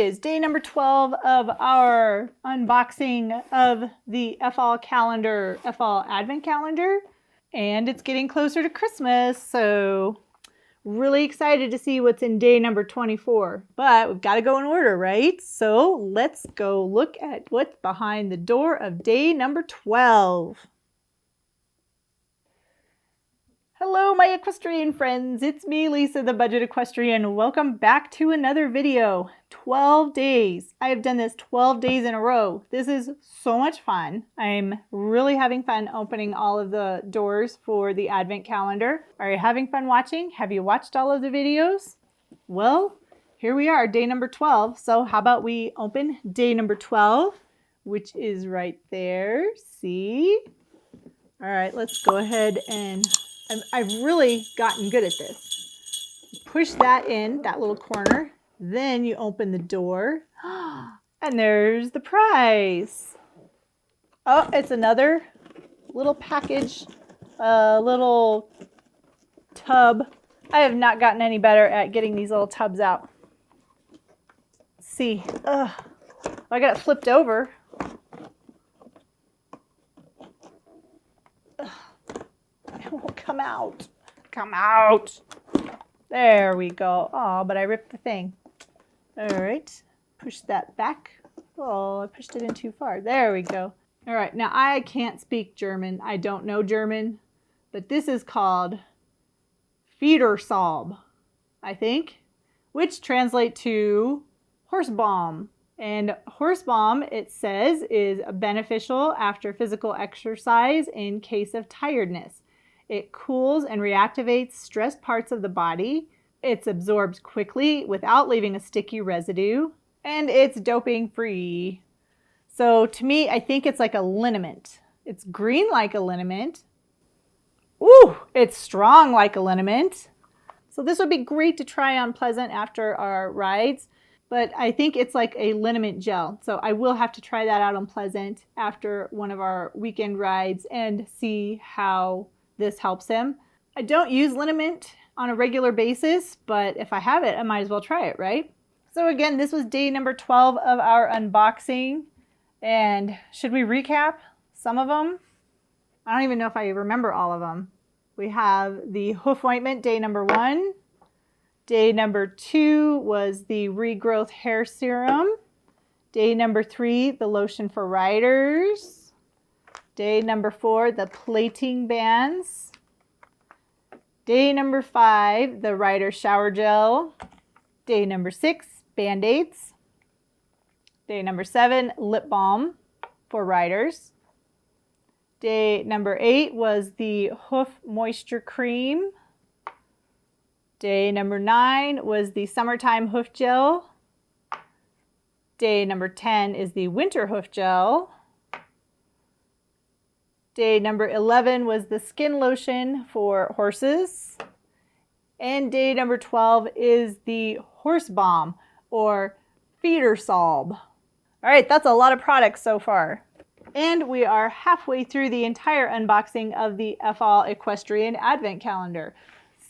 is day number 12 of our unboxing of the Effol calendar, Effol Advent Calendar. And it's getting closer to Christmas, so really excited to see what's in day number 24. But we've got to go in order, right? So let's go look at what's behind the door of day number 12. Hello, my equestrian friends. It's me, Lisa, the Budget Equestrian. Welcome back to another video. 12 days. I have done this 12 days in a row. This is so much fun. I'm really having fun opening all of the doors for the Advent calendar. Are you having fun watching? Have you watched all of the videos? Well, here we are, day number 12. So how about we open day number 12, which is right there. See? All right, let's go ahead and I've really gotten good at this. Push that in, that little corner. Then you open the door. And there's the prize. Oh, it's another little package, little tub. I have not gotten any better at getting these little tubs out. Let's see. I got it flipped over. It won't come out. Come out. There we go. Oh, but I ripped the thing. All right. Push that back. Oh, I pushed it in too far. There we go. All right. Now, I can't speak German. I don't know German. But this is called Federsalbe, I think, which translate to horse balm. And horse balm, it says, is beneficial after physical exercise in case of tiredness. It cools and reactivates stressed parts of the body. It's absorbed quickly without leaving a sticky residue. And it's doping free. So to me, I think it's like a liniment. It's green like a liniment. Ooh, it's strong like a liniment. So this would be great to try on Pleasant after our rides. But I think it's like a liniment gel. So I will have to try that out on Pleasant after one of our weekend rides and see how this helps him. I don't use liniment on a regular basis, but if I have it, I might as well try it, right? So again, this was day number 12 of our unboxing. And should we recap some of them? I don't even know if I remember all of them. We have the hoof ointment, day number 1. Day number 2 was the regrowth hair serum. Day number 3, the lotion for riders. Day number 4, the plating bands. Day number 5, the rider shower gel. Day number 6, Band-Aids. Day number 7, lip balm for riders. Day number 8 was the hoof moisture cream. Day number 9 was the summertime hoof gel. Day number 10 is the winter hoof gel. Day number 11 was the skin lotion for horses. And day number 12 is the horse balm or Federsalbe. All right, that's a lot of products so far. And we are halfway through the entire unboxing of the Effol Equestrian Advent Calendar.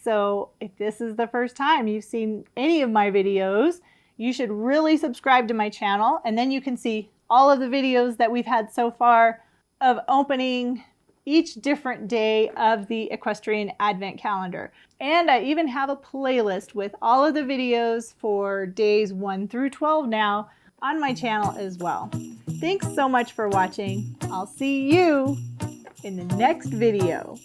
So if this is the first time you've seen any of my videos, you should really subscribe to my channel, and then you can see all of the videos that we've had so far of opening each different day of the Equestrian Advent Calendar. And I even have a playlist with all of the videos for days 1 through 12 now on my channel as well. Thanks so much for watching. I'll see you in the next video.